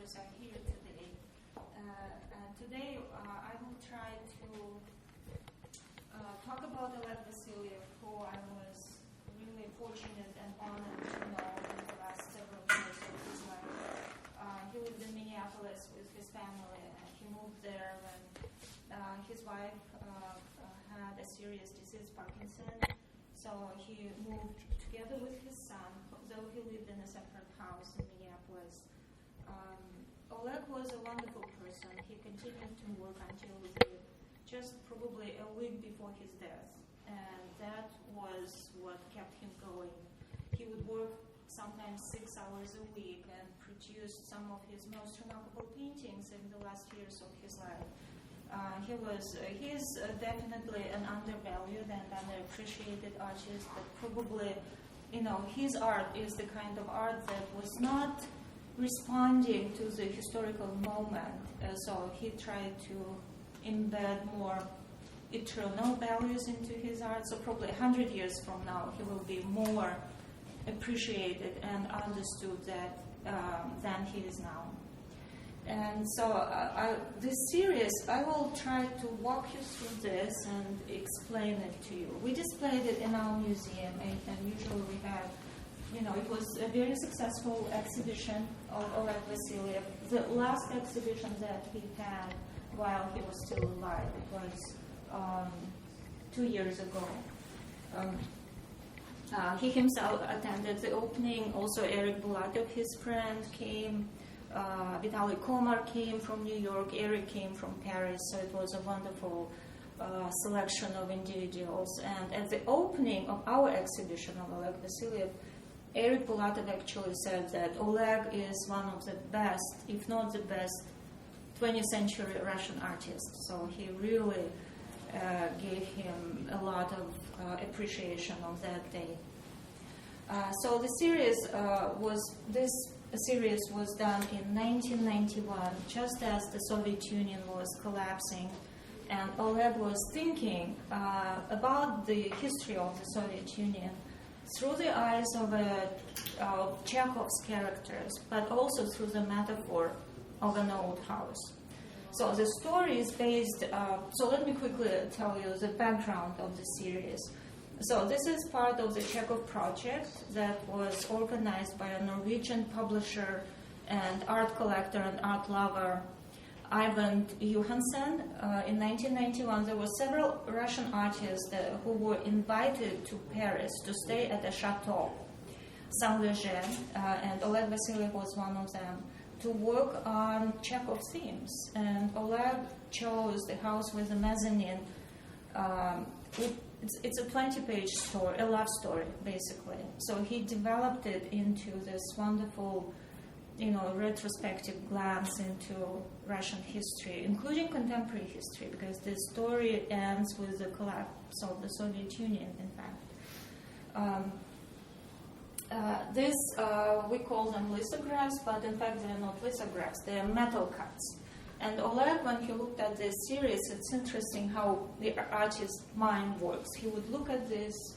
authors are here today. Today I will try to talk about Oleg Vassiliev, who I was really fortunate and honored to know in the last several years of his life. He lived in Minneapolis with his family, and he moved there when his wife had a serious disease, Parkinson. So he moved together with his son, though he lived in a separate house in Minneapolis. Oleg was a wonderful person. He continued to work until just probably a week before his death, and that was what kept him going. He would work sometimes 6 hours a week and produced some of his most remarkable paintings in the last years of his life. He's definitely an undervalued and underappreciated artist, but probably, his art is the kind of art that was not responding to the historical moment. So he tried to embed more eternal values into his art. So probably 100 years from now, he will be more appreciated and understood than he is now. And so this series, I will try to walk you through this and explain it to you. We displayed it in our museum, and usually we have, it was a very successful exhibition of Oleg Vassiliev. The last exhibition that he had while he was still alive, it was 2 years ago. He himself attended the opening. Also, Eric Bulatov, his friend, came. Vitaly Komar came from New York. Eric came from Paris. So it was a wonderful selection of individuals. And at the opening of our exhibition of Oleg Vassiliev, Eric Bulatov actually said that Oleg is one of the best, if not the best, 20th century Russian artists. So he really gave him a lot of appreciation of that day. So the series was done in 1991, just as the Soviet Union was collapsing, and Oleg was thinking about the history of the Soviet Union through the eyes of Chekhov's characters, but also through the metaphor of an old house. So the story is based, so let me quickly tell you the background of the series. So this is part of the Chekhov project that was organized by a Norwegian publisher and art collector and art lover, Ivan Johansen. In 1991, there were several Russian artists who were invited to Paris to stay at a chateau, Saint-Léger, and Oleg Vassiliev was one of them, to work on Chekhov themes. And Oleg chose the house with the mezzanine. It's a 20-page story, a love story, basically. So he developed it into this wonderful, retrospective glance into Russian history, including contemporary history, because the story ends with the collapse of the Soviet Union, in fact. We call them lithographs, but in fact they're not lithographs, they're metal cuts. And Oleg, when he looked at this series, it's interesting how the artist's mind works. He would look at these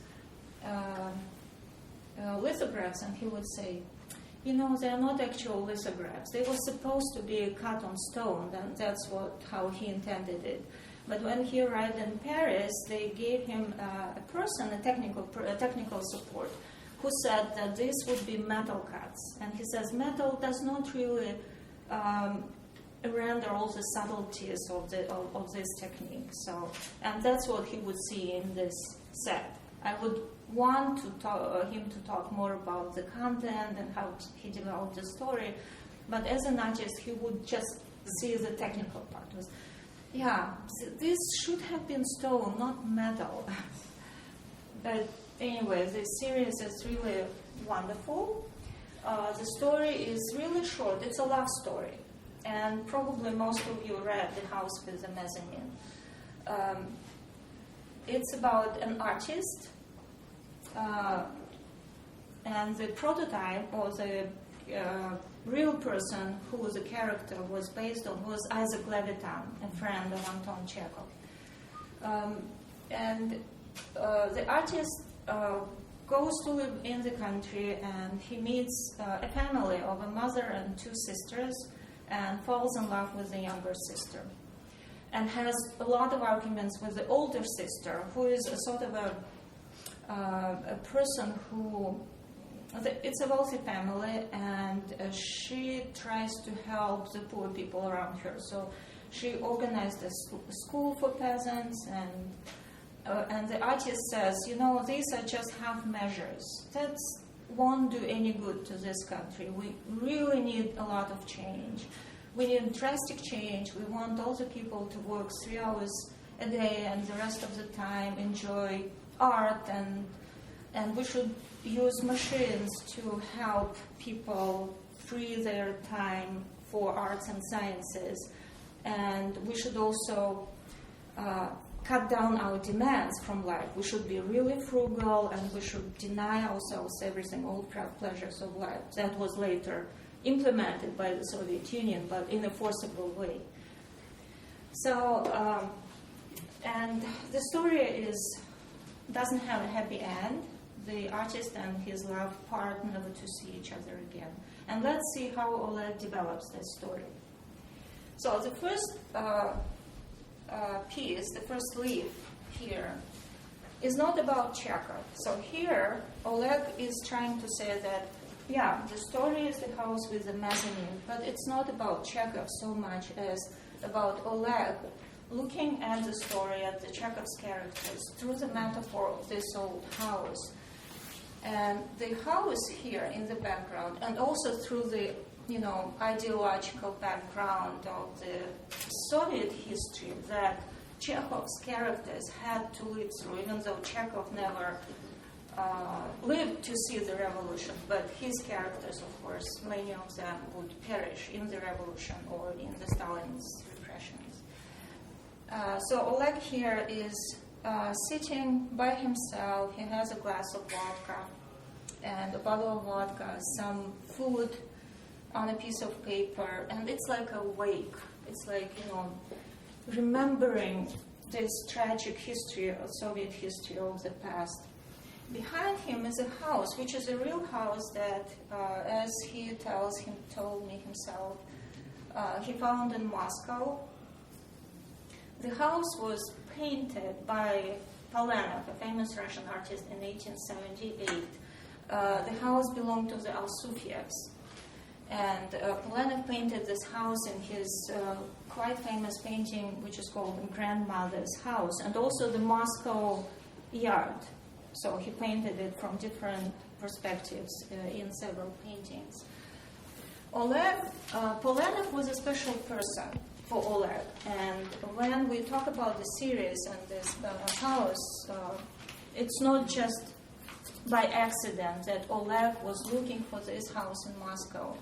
lithographs and he would say, they're not actual lithographs. They were supposed to be cut on stone, and that's how he intended it. But when he arrived in Paris, they gave him a technical support, who said that this would be metal cuts. And he says metal does not really render all the subtleties of this technique. So, and that's what he would see in this set. I would want him to talk more about the content and how he developed the story, but as an artist, he would just see the technical part. This should have been stone, not metal. But anyway, this series is really wonderful. The story is really short. It's a love story. And probably most of you read The House with the Mezzanine. It's about an artist, and the prototype, or the real person who was a character was based on, was Isaac Levitan, a friend of Anton Chekhov. The artist goes to live in the country, and he meets a family of a mother and two sisters, and falls in love with the younger sister, and has a lot of arguments with the older sister, who is a sort of a person who, it's a wealthy family, and she tries to help the poor people around her. So she organized a school for peasants, and the artist says, these are just half measures. That won't do any good to this country. We really need a lot of change. We need drastic change. We want all the people to work 3 hours a day and the rest of the time enjoy art, and we should use machines to help people free their time for arts and sciences. And we should also cut down our demands from life. We should be really frugal, and we should deny ourselves everything, all pleasures of life. That was later implemented by the Soviet Union, but in a forcible way. So, and the story doesn't have a happy end. The artist and his love part never to see each other again. And let's see how Oleg develops that story. So the first piece, the first leaf here, is not about Chekhov. So here, Oleg is trying to say that, the story is the house with the mezzanine, but it's not about Chekhov so much as about Oleg looking at the story, at the Chekhov's characters, through the metaphor of this old house. And the house here in the background, and also through the ideological background of the Soviet history that Chekhov's characters had to live through, even though Chekhov never lived to see the revolution, but his characters, of course, many of them would perish in the revolution or in the Stalin's repressions. So Oleg here is sitting by himself. He has a glass of vodka and a bottle of vodka, some food on a piece of paper, and it's like a wake. It's like, remembering this tragic history of Soviet history of the past. Behind him is a house, which is a real house that, as he told me himself, he found in Moscow. The house was painted by Polanov, a famous Russian artist, in 1878. The house belonged to the Alsufievs. And Polanov painted this house in his quite famous painting, which is called Grandmother's House, and also the Moscow Yard. So he painted it from different perspectives in several paintings. Polanov was a special person for Oleg, and when we talk about the series and this house, it's not just by accident that Oleg was looking for this house in Moscow.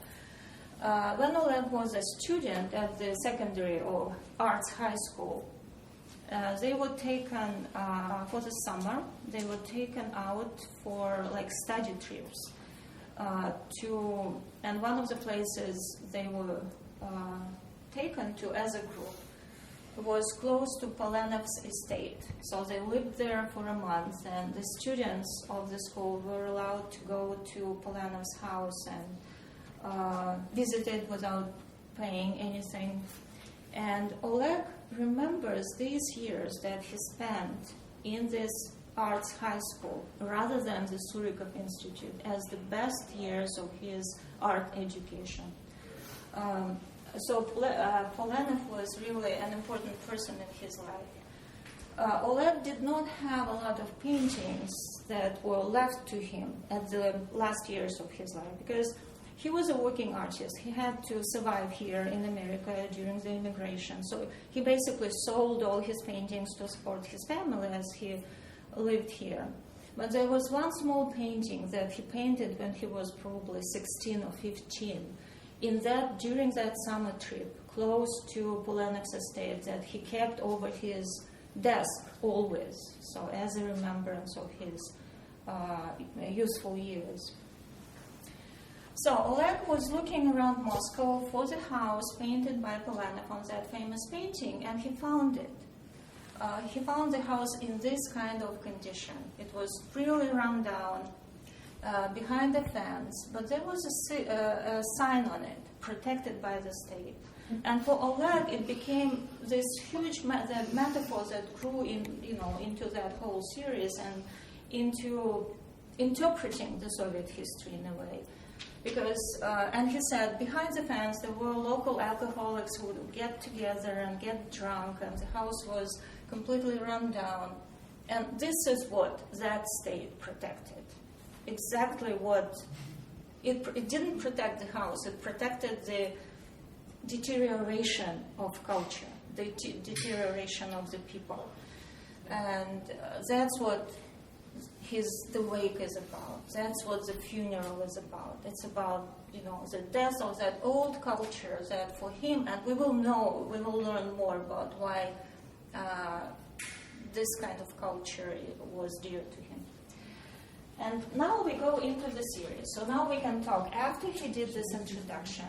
When Oleg was a student at the secondary or arts high school, they were taken for the summer. They were taken out for study trips and one of the places they were taken to as a group was close to Polanov's estate. So they lived there for a month, and the students of the school were allowed to go to Polanov's house and visit it without paying anything. And Oleg remembers these years that he spent in this arts high school rather than the Surikov Institute as the best years of his art education. So Polanov was really an important person in his life. Oleg did not have a lot of paintings that were left to him at the last years of his life because he was a working artist. He had to survive here in America during the immigration. So he basically sold all his paintings to support his family as he lived here. But there was one small painting that he painted when he was probably 16 or 15. During that summer trip, close to Polanov's estate, that he kept over his desk always, so as a remembrance of his youthful years. So Oleg was looking around Moscow for the house painted by Polanov on that famous painting, and he found it. He found the house in this kind of condition. It was really run down. behind the fence, but there was a sign on it, protected by the state. And for Oleg, it became this huge the metaphor that grew into that whole series and into interpreting the Soviet history in a way. Because, and he said, behind the fence there were local alcoholics who would get together and get drunk, and the house was completely run down. And this is what that state protected. Exactly what it didn't protect the house, it protected the deterioration of culture, the deterioration of the people. And that's what the wake is about. That's what the funeral is about. It's about, the death of that old culture that for him, and we will learn more about why this kind of culture was dear to him. And now we go into the series. So now we can talk, after he did this introduction,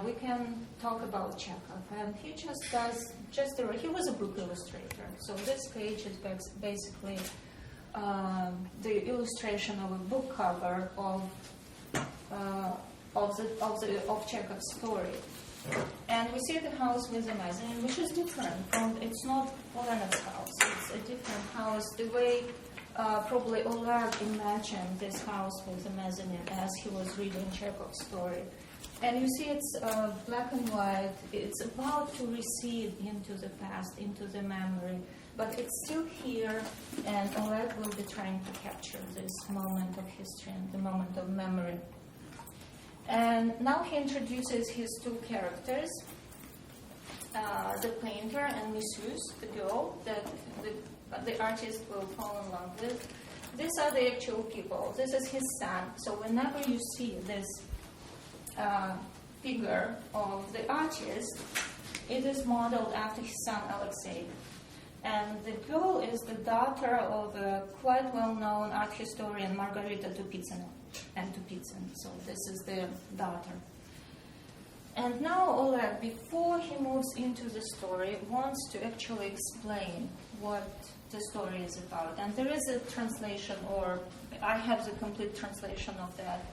we can talk about Chekhov. And he just does, he was a book illustrator. So this page is basically the illustration of a book cover of Chekhov's story. And we see the house with the mezzanine, which is different from, it's not Olenov's house, it's a different house. The way probably Oleg imagined this house with the mezzanine as he was reading Chekhov's story. And you see it's black and white, it's about to recede into the past, into the memory, but it's still here, and Oleg will be trying to capture this moment of history and the moment of memory. And now he introduces his two characters, the painter and Mrs., the girl that the artist will fall in love with. These are the actual people. This is his son. So whenever you see this figure of the artist, it is modeled after his son Alexei. And the girl is the daughter of a quite well-known art historian, Margarita Tupitsina. So this is their daughter. And now Oleg, before he moves into the story, wants to actually explain what the story is about. And there is a translation, or I have the complete translation of that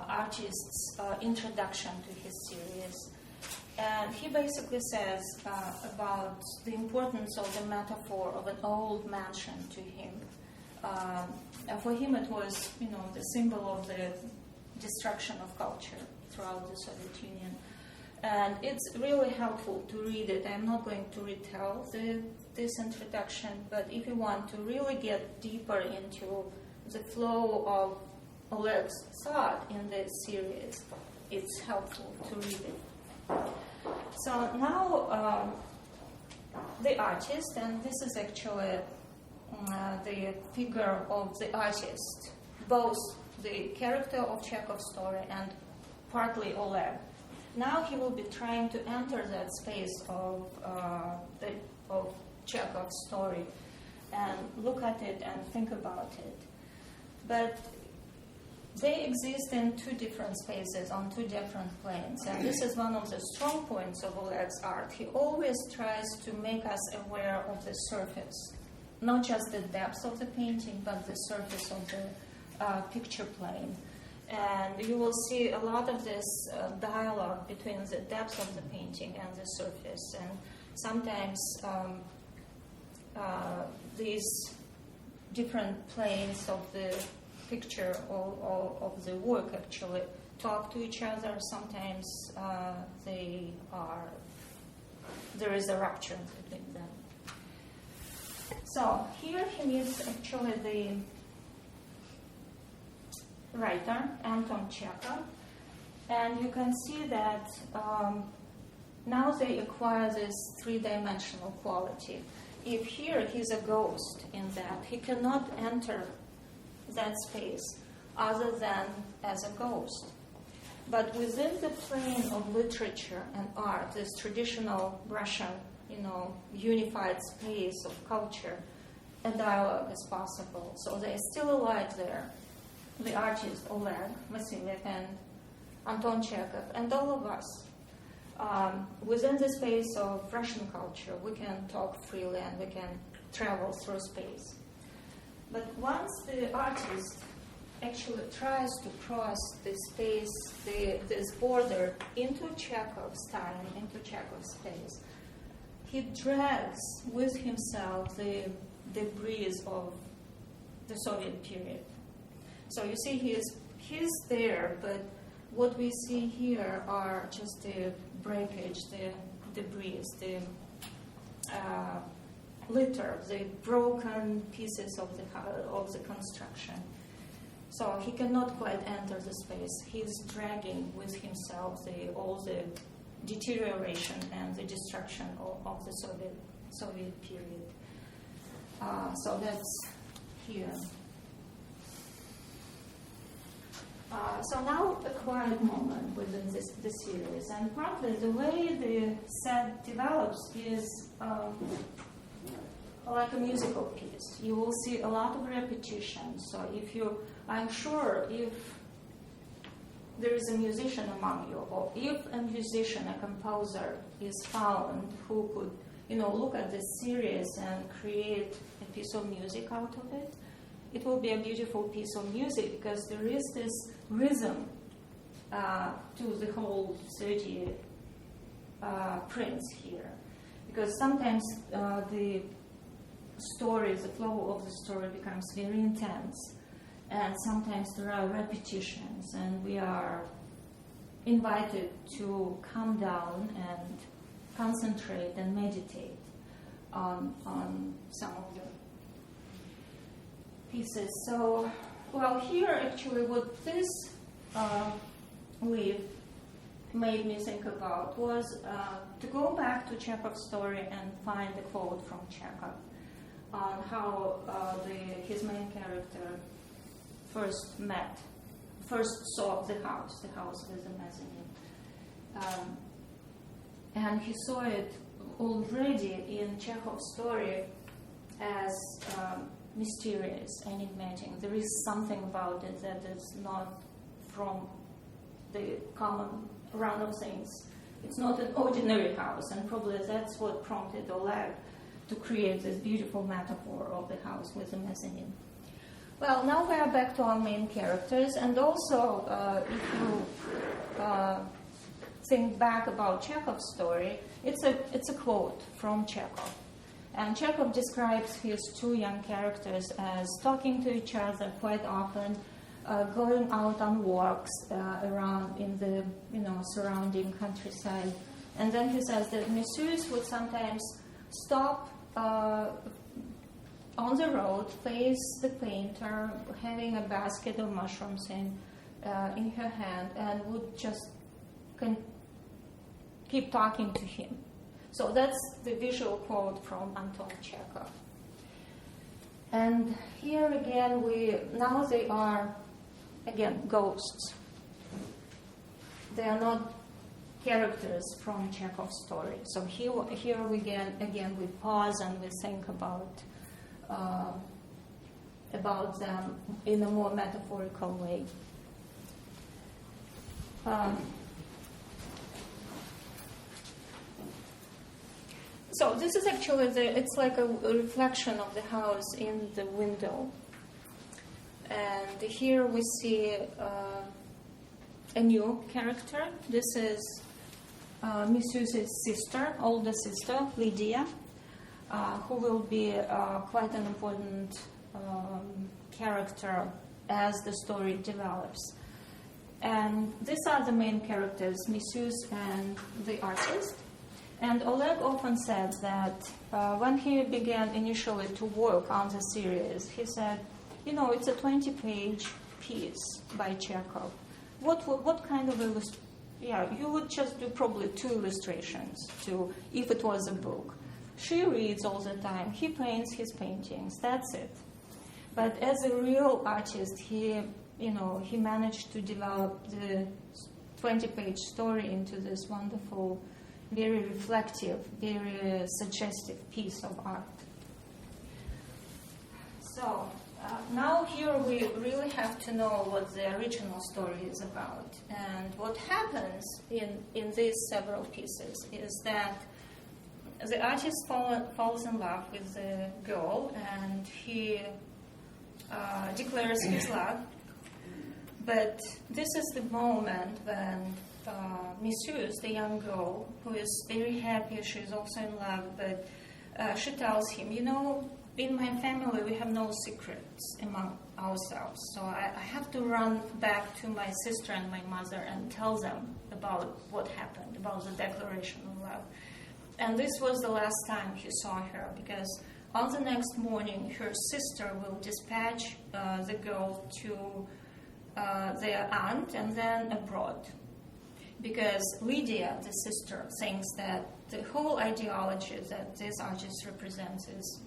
artist's introduction to his series. And he basically says about the importance of the metaphor of an old mansion to him. And for him it was, the symbol of the destruction of culture throughout the Soviet Union. And it's really helpful to read it. I'm not going to retell this introduction, but if you want to really get deeper into the flow of Oleg's thought in this series, it's helpful to read it. So now the artist, and this is actually the figure of the artist, both the character of Chekhov's story and partly Oleg. Now he will be trying to enter that space of Chekhov's story and look at it and think about it. But they exist in two different spaces, on two different planes. And this is one of the strong points of Oleg's art. He always tries to make us aware of the surface, not just the depth of the painting, but the surface of the picture plane. And you will see a lot of this dialogue between the depth of the painting and the surface. And sometimes these different planes of the picture or of the work actually talk to each other. Sometimes there is a rupture between them. So here he meets actually the writer, Anton Chekhov, and you can see that now they acquire this three-dimensional quality. If here he's a ghost in that, he cannot enter that space other than as a ghost. But within the plane of literature and art, this traditional Russian, unified space of culture, a dialogue is possible. So they're still alive there. The artists, Oleg Vassiliev and Anton Chekhov, and all of us. Within the space of Russian culture, we can talk freely and we can travel through space. But once the artist actually tries to cross the space, this border into Chekhov's time, into Chekhov's space. He drags with himself the debris of the Soviet period. So you see he's there, but what we see here are just the breakage, the debris, the litter, the broken pieces of the construction. So he cannot quite enter the space. He's dragging with himself all the deterioration and the destruction of the Soviet period. So that's here. So now a quiet moment within the series, and partly the way the set develops is like a musical piece. You will see a lot of repetition. So I'm sure if there is a musician among you, or if a musician, a composer is found who could, look at this series and create a piece of music out of it, it will be a beautiful piece of music because there is this rhythm to the whole 30 prints here. Because sometimes the flow of the story becomes very intense, and sometimes there are repetitions, and we are invited to calm down and concentrate and meditate on some of the pieces. So, here actually what this leaf made me think about was to go back to Chekhov's story and find a quote from Chekhov on how his main character first saw the house with the mezzanine. And he saw it already in Chekhov's story as mysterious, enigmatic. There is something about it that is not from the common run of things. It's not an ordinary house, and probably that's what prompted Oleg to create this beautiful metaphor of the house with the mezzanine. Well, now we are back to our main characters, and also if you think back about Chekhov's story, it's a quote from Chekhov. And Chekhov describes his two young characters as talking to each other quite often, going out on walks around in the surrounding countryside. And then he says that Messieurs would sometimes stop on the road, face the painter, having a basket of mushrooms in her hand, and would just keep talking to him. So that's the visual quote from Anton Chekhov. And here again, now they are, again, ghosts. They are not characters from Chekhov's story. So here we again we pause and we think about them in a more metaphorical way. So this is actually it's like a reflection of the house in the window. And here we see a new character. This is Messieurs' sister, older sister, Lydia, who will be quite an important character as the story develops. And these are the main characters, Messieurs and the artist. And Oleg often said that when he began initially to work on the series, he said, it's a 20-page piece by Chekhov. What kind of you would just do probably 2 illustrations if it was a book. She reads all the time. He paints his paintings. That's it. But as a real artist, he managed to develop the 20-page story into this wonderful, very reflective, very suggestive piece of art. So now here we really have to know what the original story is about. And what happens in these several pieces is that the artist falls in love with the girl, and he declares his love But this is the moment when Mrs., the young girl, who is very happy, she's also in love, but she tells him, in my family we have no secrets among ourselves, so I have to run back to my sister and my mother and tell them about what happened, about the declaration of love. And this was the last time he saw her, because on the next morning her sister will dispatch the girl to their aunt and then abroad. Because Lydia, the sister, thinks that the whole ideology that this artist represents is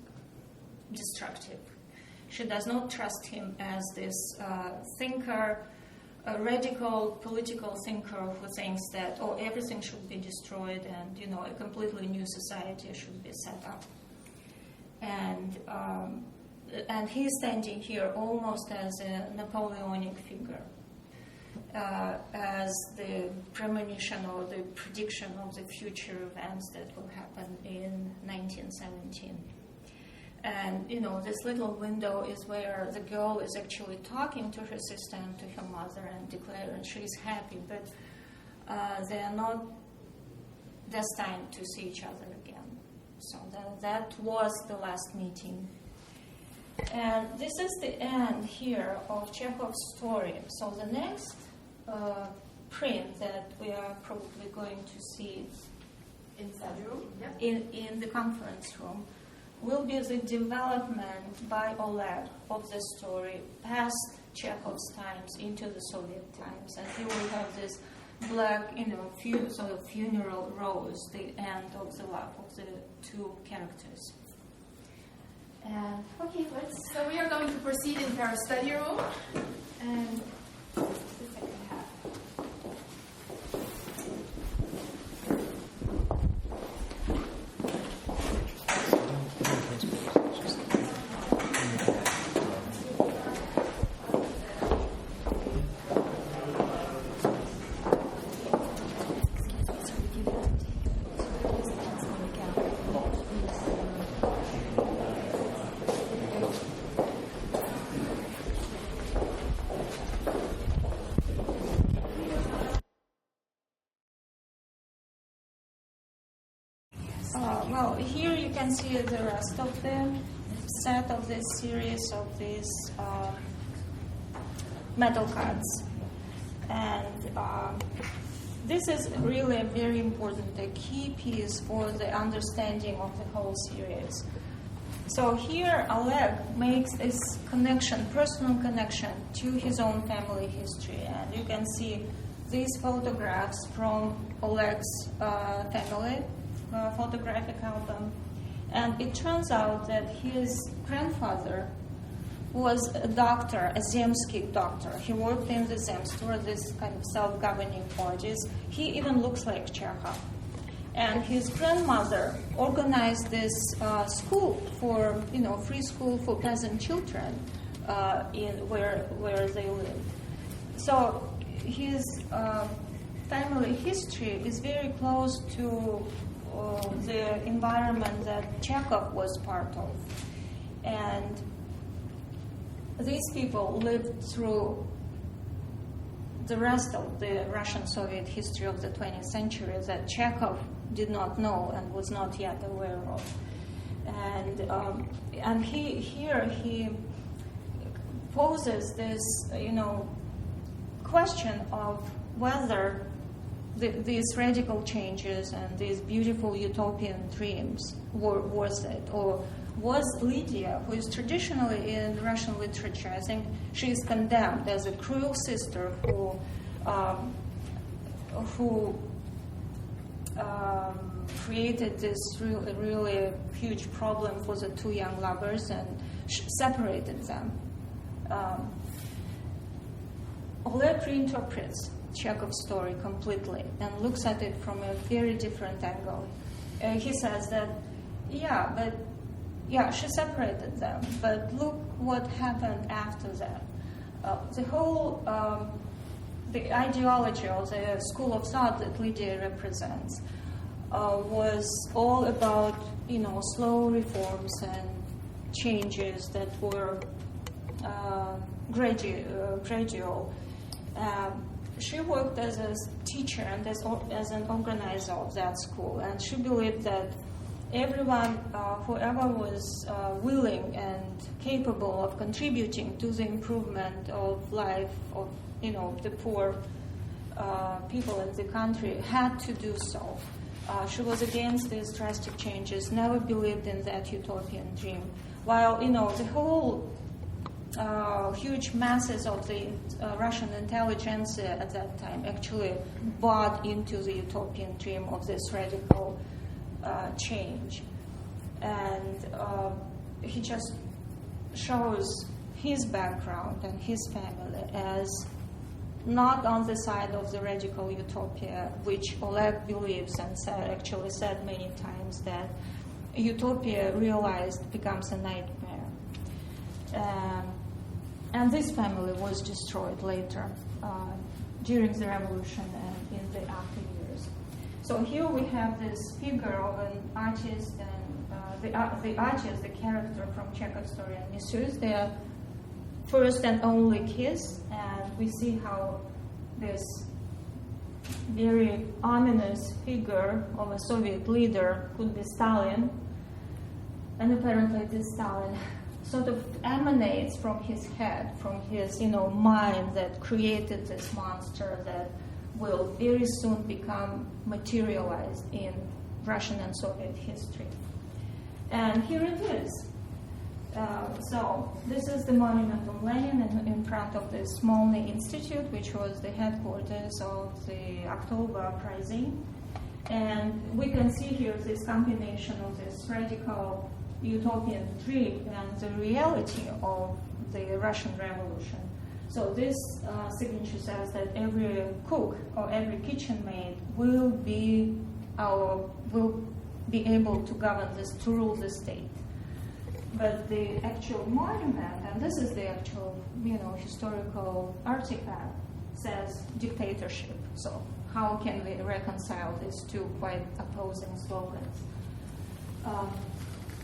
destructive. She does not trust him as this thinker, a radical political thinker who thinks that everything should be destroyed and a completely new society should be set up. And he's standing here almost as a Napoleonic figure, as the premonition or the prediction of the future events that will happen in 1917. And, this little window is where the girl is actually talking to her sister and to her mother and declaring she's happy, but they are not destined to see each other again. So that was the last meeting. And this is the end here of Chekhov's story. So the next print that we are probably going to see Inside the room? Yeah. In the conference room will be the development by Oleg of the story past Chekhov's times into the Soviet times. And he will have this black, sort of funeral rose, the end of the love of the two characters. And okay, so we are going to proceed into our study room. And the second half. Well, here you can see the rest of the set of this series of these metal cards. And this is really a very important, a key piece for the understanding of the whole series. So here Oleg makes this connection, personal connection to his own family history. And you can see these photographs from Oleg's family photographic album. And it turns out that his grandfather was a doctor, a Zemsky doctor. He worked in the Zemstvo, this kind of self-governing bodies. He even looks like Chekhov. And his grandmother organized this school for, free school for peasant children where they lived. So his family history is very close to the environment that Chekhov was part of. And these people lived through the rest of the Russian-Soviet history of the 20th century that Chekhov did not know and was not yet aware of. And he poses this, question of whether these radical changes and these beautiful utopian dreams were worth it, or was Lydia, who is traditionally in Russian literature, I think she is condemned as a cruel sister who created this really huge problem for the two young lovers and separated them. Oleg reinterprets Chekhov's story completely and looks at it from a very different angle. He says that, she separated them, but look what happened after that. The whole, the ideology of the school of thought that Lydia represents was all about, slow reforms and changes that were gradual. She worked as a teacher and as an organizer of that school, and she believed that everyone, whoever was willing and capable of contributing to the improvement of life of the poor people in the country, had to do so. She was against these drastic changes, never believed in that utopian dream. While the whole huge masses of the Russian intelligentsia at that time actually bought into the utopian dream of this radical change. And he just shows his background and his family as not on the side of the radical utopia, which Oleg believes and actually said many times that utopia realized becomes a nightmare. And this family was destroyed later during the revolution and in the after years. So here we have this figure of an artist and the artist, the character from Chekhov's story and Missus, their first and only kiss, and we see how this very ominous figure of a Soviet leader could be Stalin, and apparently this Stalin sort of emanates from his head, from his mind that created this monster that will very soon become materialized in Russian and Soviet history. And here it is. So this is the monument of Lenin in front of the Smolny Institute, which was the headquarters of the October uprising. And we can see here this combination of this radical utopian dream and the reality of the Russian Revolution. So this signature says that every cook or every kitchen maid will be able to govern this, to rule the state. But the actual monument, and this is the actual, historical artifact, says dictatorship. So how can we reconcile these two quite opposing slogans?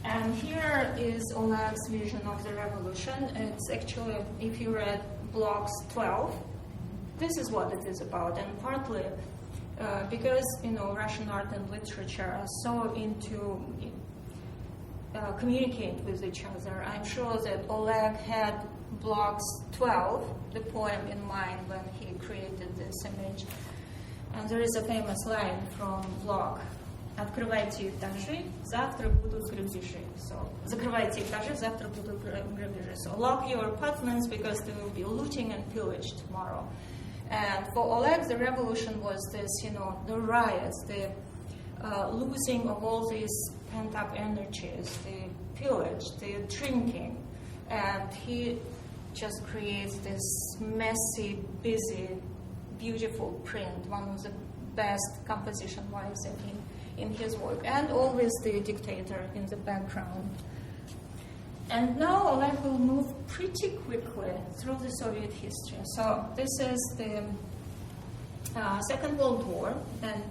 And here is Oleg's vision of the revolution. It's actually, if you read blocks 12, this is what it is about. And partly because, Russian art and literature are so into communicate with each other, I'm sure that Oleg had blocks 12, the poem, in mind when he created this image. And there is a famous line from block: «Открывайте этажи, завтра будут грабежи». So, «Закрывайте этажи, завтра будут грабежи». So, lock your apartments because there will be looting and pillage tomorrow. And for Oleg, the revolution was this, the riots, the losing of all these pent-up energies, the pillage, the drinking. And he just creates this messy, busy, beautiful print, one of the best composition-wise in his work, and always the dictator in the background. And now Oleg will move pretty quickly through the Soviet history. So this is the Second World War, and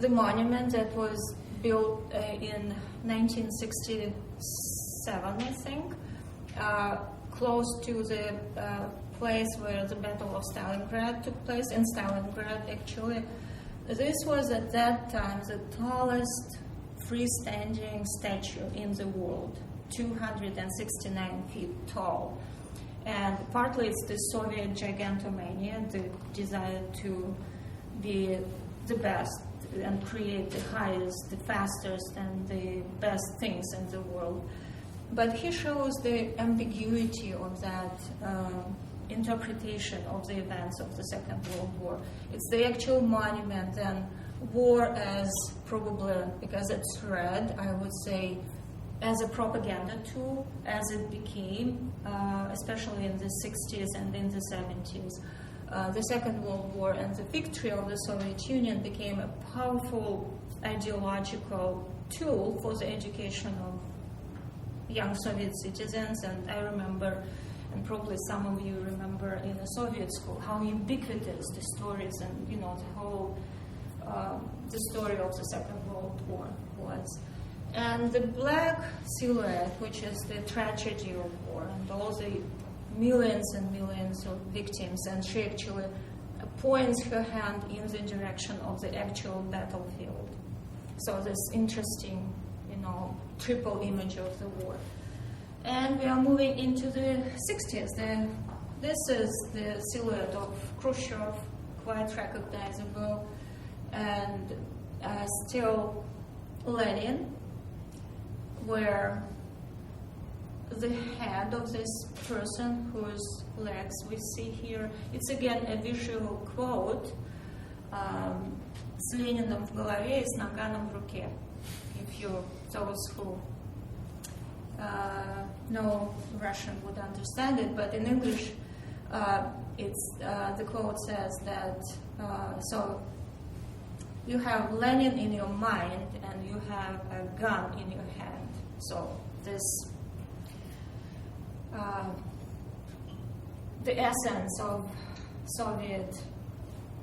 the monument that was built in 1967, I think, close to the place where the Battle of Stalingrad took place, in Stalingrad actually. This was at that time the tallest freestanding statue in the world, 269 feet tall. And partly it's the Soviet gigantomania, the desire to be the best and create the highest, the fastest, and the best things in the world. But he shows the ambiguity of that interpretation of the events of the Second World War. It's the actual monument, and war as probably, because it's read, I would say, as a propaganda tool, as it became, especially in the 60s and in the 70s. The Second World War and the victory of the Soviet Union became a powerful ideological tool for the education of young Soviet citizens. And I remember, and probably some of you remember in the Soviet school, how ubiquitous the stories and, the whole, the story of the Second World War was. And the black silhouette, which is the tragedy of war and all the millions and millions of victims, and she actually points her hand in the direction of the actual battlefield. So this interesting, triple image of the war. And we are moving into the 60s. This is the silhouette of Khrushchev, quite recognizable, and still Lenin, where the head of this person whose legs we see here, it's again a visual quote, с Лениным в голове и с наганом в руке. If those who know Russian would understand it, but in English, the quote says that so you have Lenin in your mind and you have a gun in your hand. So this the essence of Soviet,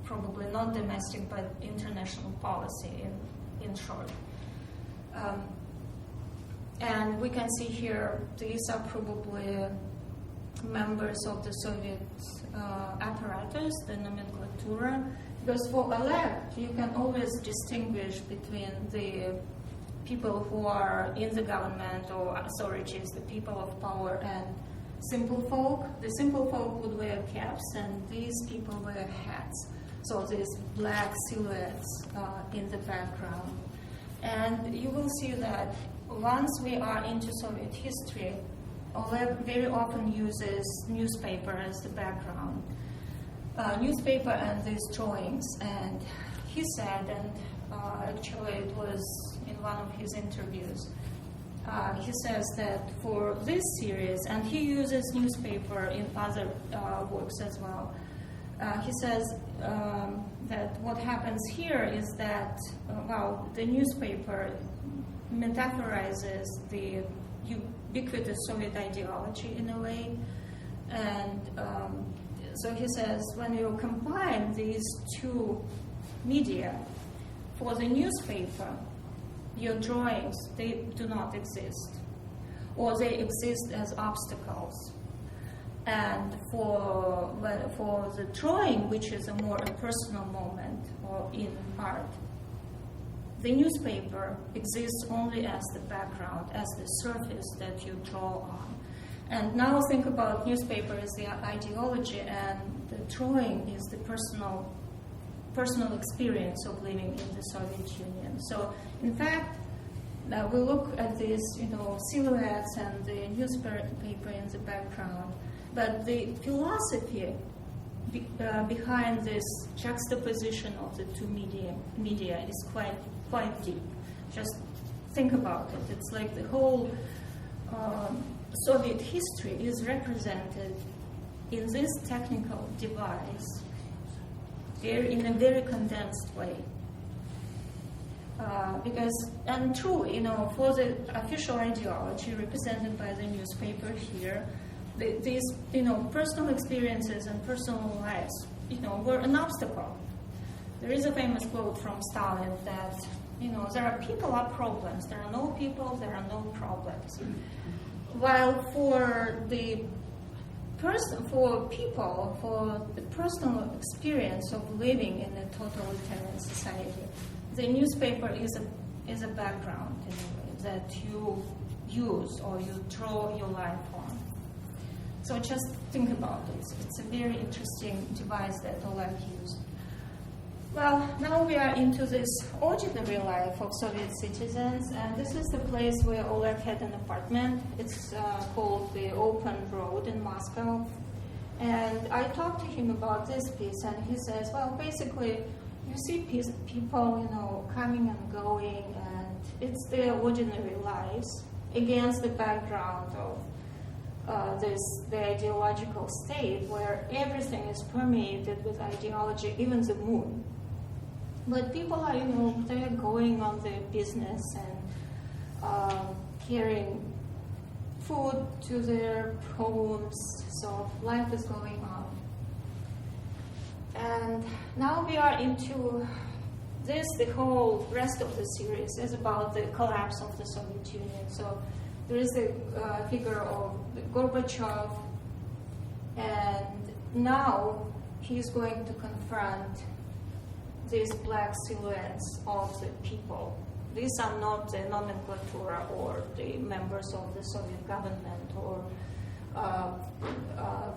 probably not domestic but international policy in short. And we can see here these are probably members of the Soviet apparatus, the nomenclatura, because for Oleg you can always distinguish between the people who are in the government or authorities, the people of power, and simple folk. The simple folk would wear caps and these people wear hats. So these black silhouettes in the background. And you will see that once we are into Soviet history, Oleg very often uses newspaper as the background. Newspaper and these drawings. And he said, and actually it was in one of his interviews, he says that for this series, and he uses newspaper in other works as well, he says that what happens here is that, the newspaper metaphorizes the ubiquitous Soviet ideology in a way. And so he says, when you combine these two media, for the newspaper, your drawings, they do not exist, or they exist as obstacles. And for the drawing, which is a more personal moment or in art, the newspaper exists only as the background, as the surface that you draw on. And now think about newspaper as the ideology, and the drawing is the personal experience of living in the Soviet Union. So, in fact, we look at these, silhouettes and the newspaper in the background, but the philosophy behind this juxtaposition of the two media is quite deep. Just think about it. It's like the whole Soviet history is represented in this technical device in a very condensed way. For the official ideology represented by the newspaper here, these, personal experiences and personal lives, were an obstacle. There is a famous quote from Stalin that, there are people are problems. There are no people, there are no problems. While for the personal experience of living in a totalitarian society, the newspaper is a background in a way that you use or you draw your life on. So just think about it. It's a very interesting device that Oleg used. Well, now we are into this ordinary life of Soviet citizens, and this is the place where Oleg had an apartment. It's called the Open Road in Moscow. And I talked to him about this piece, and he says, well, basically, you see people, coming and going, and it's their ordinary lives against the background of the ideological state where everything is permeated with ideology, even the moon. But people are, they're going on their business and carrying food to their homes, so life is going on. And now we are into this, the whole rest of the series is about the collapse of the Soviet Union. So there is the figure of Gorbachev, and now he's going to confront these black silhouettes of the people. These are not the nomenclatura or the members of the Soviet government or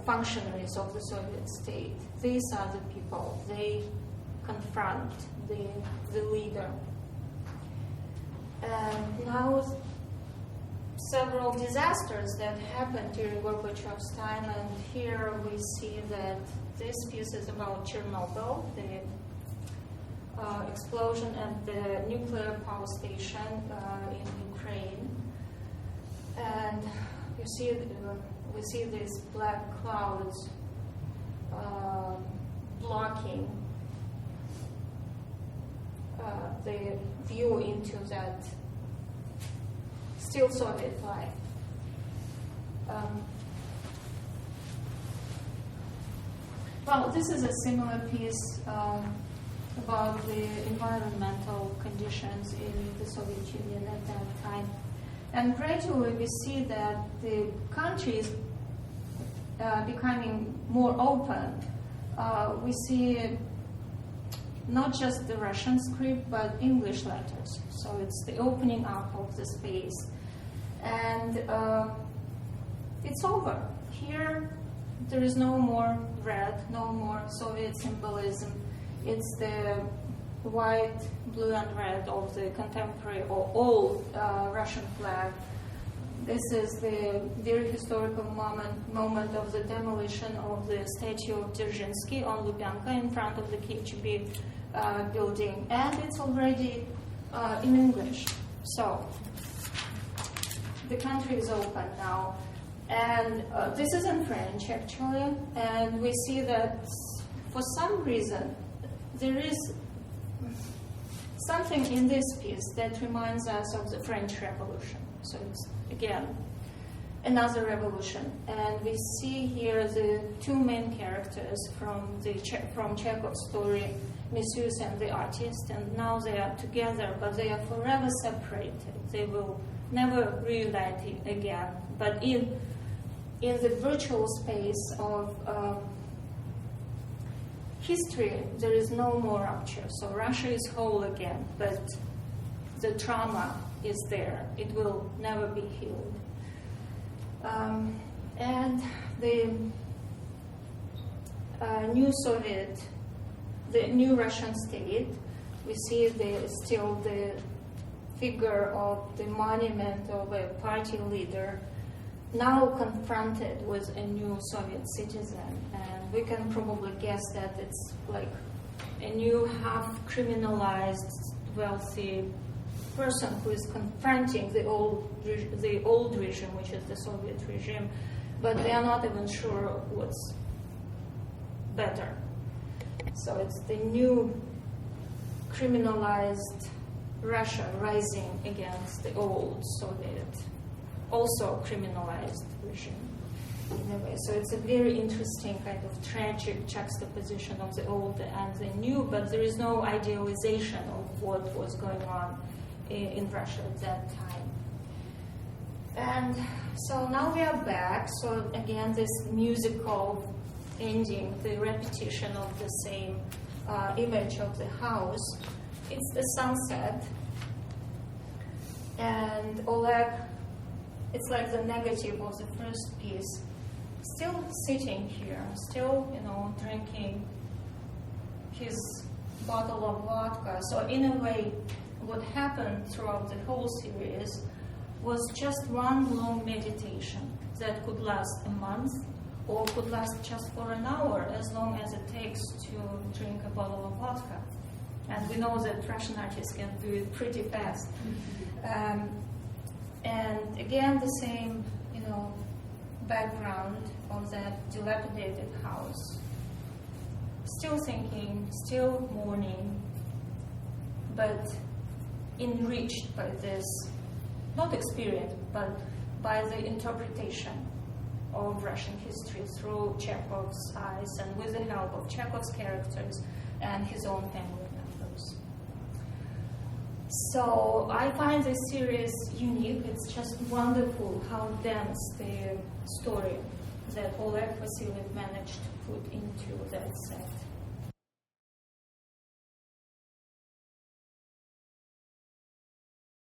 functionaries of the Soviet state. These are the people. They confront the leader. And now several disasters that happened during Gorbachev's time, and here we see that this piece is about Chernobyl, the explosion at the nuclear power station in Ukraine. And you see, we see these black clouds blocking the view into that still Soviet life. Well, this is a similar piece about the environmental conditions in the Soviet Union at that time. And gradually we see that the country is becoming more open. We see not just the Russian script, but English letters. So it's the opening up of the space. And it's over. Here, there is no more red, no more Soviet symbolism. It's the white, blue, and red of the contemporary or old Russian flag. This is the very historical moment of the demolition of the statue of Dzerzhinsky on Lubyanka in front of the KGB building, and it's already in English. So the country is open now, and this is in French actually, and we see that for some reason there is something in this piece that reminds us of the French Revolution. So it's again another revolution, and we see here the two main characters from Chekhov's story, Misuse and the artist, and now they are together, but they are forever separated. They will never reunite again. But in the virtual space of history, there is no more rupture. So Russia is whole again, but the trauma is there. It will never be healed. And the new Soviet, the new Russian state, we see still the figure of the monument of a party leader, now confronted with a new Soviet citizen. And we can probably guess that it's like a new half-criminalized, wealthy person who is confronting the old regime, which is the Soviet regime, but they are not even sure what's better. So it's the new criminalized Russia rising against the old Soviet, also criminalized regime in a way. So it's a very interesting kind of tragic juxtaposition of the old and the new, but there is no idealization of what was going on in Russia at that time. And so now we are back. So again, this musical ending, the repetition of the same image of the house. It's the sunset. And Oleg, it's like the negative of the first piece, still sitting here, still, drinking his bottle of vodka. So in a way, what happened throughout the whole series was just one long meditation that could last a month or could last just for an hour, as long as it takes to drink a bottle of vodka. And we know that Russian artists can do it pretty fast. And again, the same, background of that dilapidated house. Still thinking, still mourning, but enriched by this, not experience, but by the interpretation of Russian history through Chekhov's eyes and with the help of Chekhov's characters and his own family members. So I find this series unique. It's just wonderful how dense the story that Oleg Vassiliev managed to put into that set.